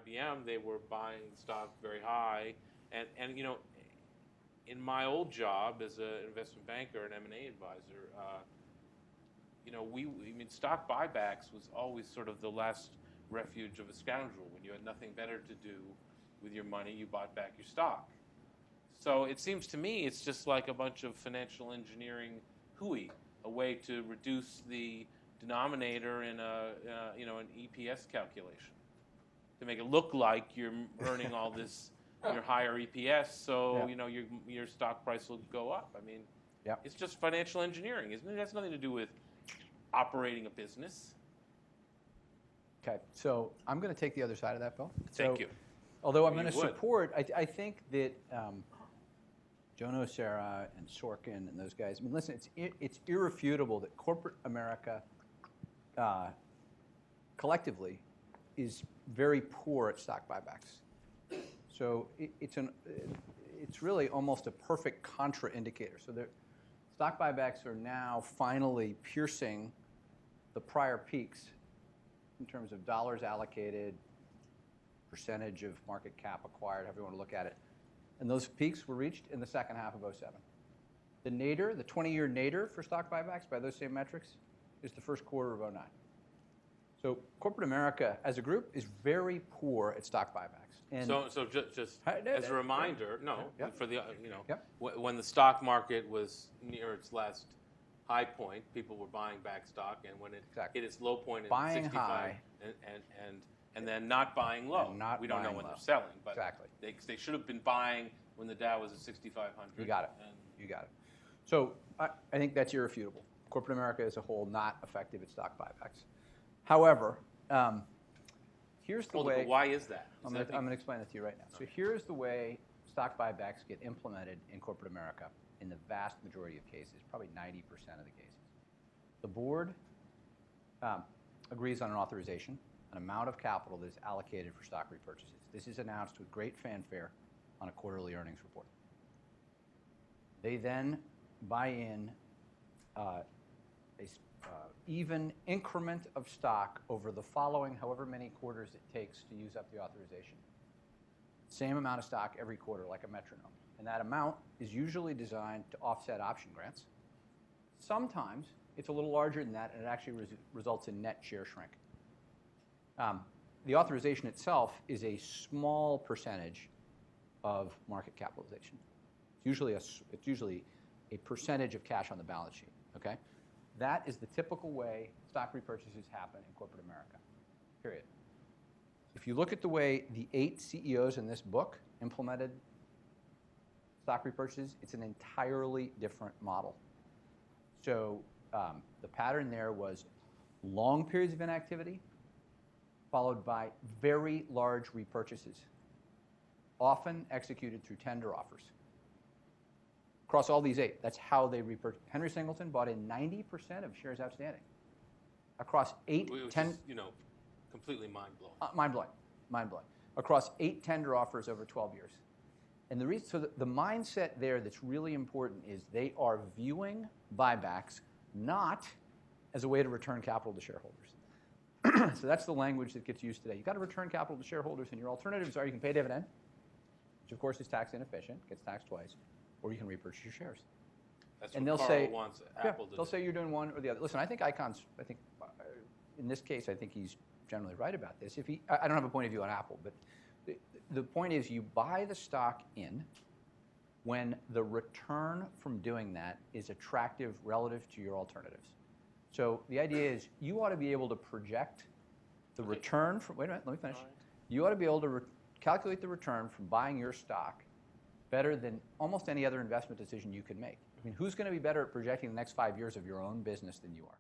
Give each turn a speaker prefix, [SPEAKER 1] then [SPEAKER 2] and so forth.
[SPEAKER 1] IBM, they were buying stock very high, and in my old job as an investment banker and M&A advisor, stock buybacks was always sort of the last refuge of a scoundrel. When you had nothing better to do with your money, you bought back your stock. So it seems to me it's just like a bunch of financial engineering hooey, a way to reduce the denominator in an EPS calculation, to make it look like you're earning all this, your higher EPS, so your stock price will go up. I mean, it's just financial engineering, isn't it? It has nothing to do with operating a business.
[SPEAKER 2] Okay, so I'm going to take the other side of that, Bill.
[SPEAKER 1] Thank you.
[SPEAKER 2] Although I'm going to support, I think that Joe Nocera and Sorkin and those guys, I mean, listen, it's irrefutable that corporate America collectively is very poor at stock buybacks. So it's really almost a perfect contra-indicator. So stock buybacks are now finally piercing the prior peaks in terms of dollars allocated, percentage of market cap acquired, however you want to look at it. And those peaks were reached in the second half of 2007. The nadir, the 20-year nadir for stock buybacks by those same metrics, is the first quarter of 2009. So corporate America, as a group, is very poor at stock buybacks. And
[SPEAKER 1] so just as a reminder, for the when the stock market was near its last high point, people were buying back stock, and when it hit its low point in 65, high, and then not buying low. We don't know when they're selling, but they should have been buying when the Dow was at 6,500.
[SPEAKER 2] You got it. You got it. So I think that's irrefutable. Corporate America as a whole not effective at stock buybacks. However, here's the way.
[SPEAKER 1] But why is that?
[SPEAKER 2] I'm going to explain that to you right now. So here's the way stock buybacks get implemented in corporate America in the vast majority of cases, probably 90% of the cases. The board agrees on an authorization, an amount of capital that is allocated for stock repurchases. This is announced with great fanfare on a quarterly earnings report. They then buy in an even increment of stock over the following however many quarters it takes to use up the authorization. Same amount of stock every quarter, like a metronome. And that amount is usually designed to offset option grants. Sometimes it's a little larger than that, and it actually results in net share shrink. The authorization itself is a small percentage of market capitalization. It's usually a percentage of cash on the balance sheet. Okay, that is the typical way stock repurchases happen in corporate America. Period. If you look at the way the 8 CEOs in this book implemented stock repurchases, it's an entirely different model. So the pattern there was long periods of inactivity, followed by very large repurchases, often executed through tender offers. Across all these 8, that's how they repurchased. Henry Singleton bought in 90% of shares outstanding. Across 8,
[SPEAKER 1] which is, completely mind-blowing.
[SPEAKER 2] Mind-blowing. Across 8 tender offers over 12 years. And the reason, so the mindset there that's really important is they are viewing buybacks not as a way to return capital to shareholders. So that's the language that gets used today. You've got to return capital to shareholders, and your alternatives are you can pay a dividend, which of course is tax inefficient, gets taxed twice, or you can repurchase your shares.
[SPEAKER 1] That's
[SPEAKER 2] and
[SPEAKER 1] what
[SPEAKER 2] they'll
[SPEAKER 1] Carl
[SPEAKER 2] say,
[SPEAKER 1] wants Apple to do.
[SPEAKER 2] They'll say you're doing one or the other. Listen, I think in this case, I think he's generally right about this. I don't have a point of view on Apple, but the point is you buy the stock in when the return from doing that is attractive relative to your alternatives. So the idea is you ought to be able to project the return from, wait a minute, let me finish.
[SPEAKER 1] Right.
[SPEAKER 2] You ought to be able to calculate the return from buying your stock better than almost any other investment decision you could make. I mean, who's going to be better at projecting the next 5 years of your own business than you are?